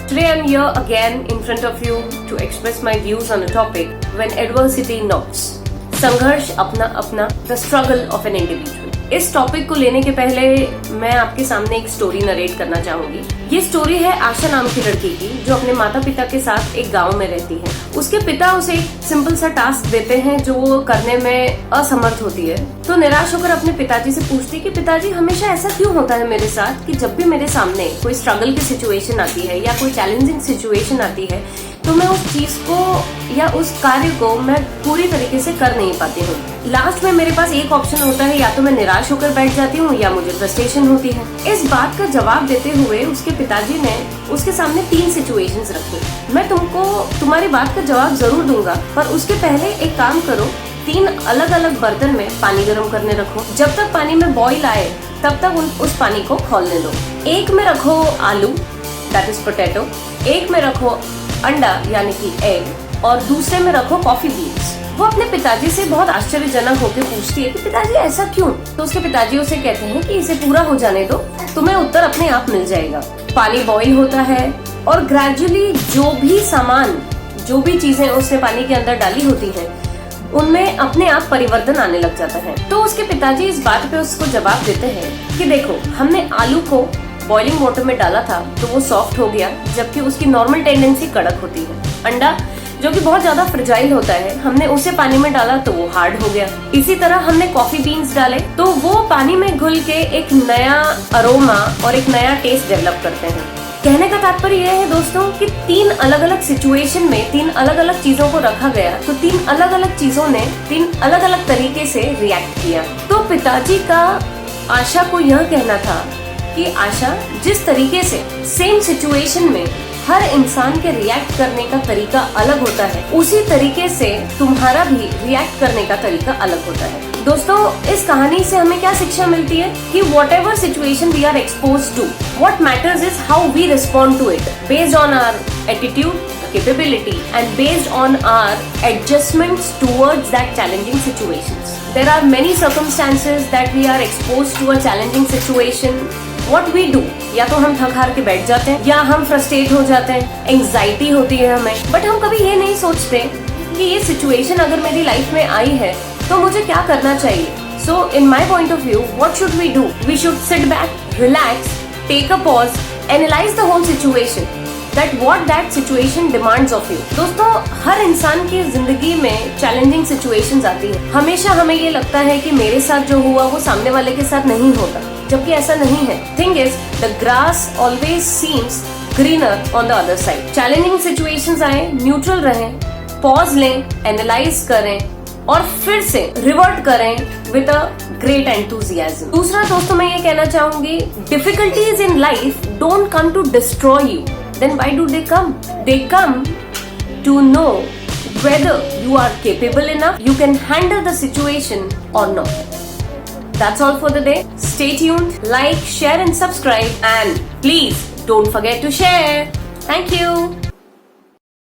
Today I'm here again in front of you to express my views on a topic when adversity knocks. संघर्ष अपना अपना, the struggle of an individual. इस topic को लेने के पहले मैं आपके सामने एक स्टोरी नरेट करना चाहूंगी। ये स्टोरी है आशा नाम की लड़की की, जो अपने माता पिता के साथ एक गांव में रहती है। उसके पिता उसे एक सिंपल सा टास्क देते हैं जो वो करने में असमर्थ होती है। तो निराश होकर अपने पिताजी से पूछती है कि पिताजी हमेशा ऐसा क्यों होता है मेरे साथ कि जब भी मेरे सामने कोई स्ट्रगल की सिचुएशन आती है या कोई चैलेंजिंग सिचुएशन आती है तो मैं उस चीज को या उस कार्य को मैं पूरी तरीके से कर नहीं पाती हूँ। लास्ट में मेरे पास एक ऑप्शन होता है, या तो मैं निराश होकर बैठ जाती हूँ या मुझे फ्रस्ट्रेशन होती है। इस बात का जवाब देते हुए उसके पिताजी ने उसके सामने 3 सिचुएशंस रखी। मैं तुमको तुम्हारी बात का जवाब जरूर दूंगा, पर उसके पहले एक काम करो, 3 अलग अलग बर्तन में पानी गर्म करने रखो। जब तक पानी में बॉईल आए तब तक उस पानी को खौलने दो। एक में रखो आलू, दैट इज पोटैटो, एक में रखो अंडा यानी कि एग, और दूसरे में रखो कॉफी बीन्स। वो अपने पिताजी से बहुत आश्चर्यजनक होकर पूछती है कि पिताजी ऐसा क्यों? तो उसके पिताजी उसे कहते हैं कि इसे पूरा हो जाने दो, तुम्हें उत्तर अपने आप मिल जाएगा। पानी बॉईल होता है और ग्रेजुअली जो भी सामान, जो भी चीजें उसने पानी के अंदर डाली होती है उनमें अपने आप परिवर्तन आने लग जाता है। तो उसके पिताजी इस बात पे उसको जवाब देते हैं कि देखो, हमने आलू को बॉइलिंग वाटर में डाला था तो वो सॉफ्ट हो गया, जबकि उसकी नॉर्मल टेंडेंसी कड़क होती है। अंडा जो कि बहुत ज्यादा फ्रेजाइल होता है, हमने उसे पानी में डाला तो वो हार्ड हो गया। इसी तरह हमने कॉफी बीन्स डाले तो वो पानी में घुल के एक नया अरोमा और एक नया टेस्ट डेवलप करते हैं। कहने का तात्पर्य यह है दोस्तों कि 3 अलग अलग सिचुएशन में 3 अलग अलग चीजों को रखा गया, तो 3 अलग अलग चीजों ने 3 अलग अलग तरीके से रिएक्ट किया। तो पिताजी का आशा को यह कहना था कि आशा, जिस तरीके से सेम सिचुएशन में हर इंसान के रिएक्ट करने का तरीका अलग होता है, उसी तरीके से तुम्हारा भी रिएक्ट करने का तरीका अलग होता है। दोस्तों, इस कहानी से हमें क्या शिक्षा मिलती है कि whatever situation we are exposed to, what matters is how we respond to it, based on our attitude, capability, and based on our adjustments towards that challenging situations. There are many circumstances that we are exposed to a challenging situation. What we do, या तो हम थक हार के बैठ जाते हैं या हम फ्रस्ट्रेट हो जाते हैं, एंग्जाइटी होती है हमें, बट हम कभी ये नहीं सोचते कि ये सिचुएशन अगर मेरी लाइफ में आई है तो मुझे क्या करना चाहिए। So in my point of view, what should we do? We should sit back, relax, take a pause, analyze the whole situation, that what that situation demands of you. दोस्तों, हर इंसान की जिंदगी में चैलेंजिंग सिचुएशंस आती है। हमेशा हमें ये लगता है कि मेरे साथ जो हुआ वो सामने वाले के साथ नहीं होगा, जबकि ऐसा नहीं है। Thing is, the grass always seems greener on the other side. Challenging situations आए, न्यूट्रल रहें, पॉज लें, एनालाइज करें और फिर से रिवर्ट करें विद अ ग्रेट एंथुजियाज्म। दूसरा दोस्तों, मैं ये कहना चाहूंगी, difficulties in life don't come to destroy you, then why do they come? They come to know whether you are capable enough, you can handle the situation or not. That's all for the day. Stay tuned, like, share and subscribe, and please don't forget to share. Thank you.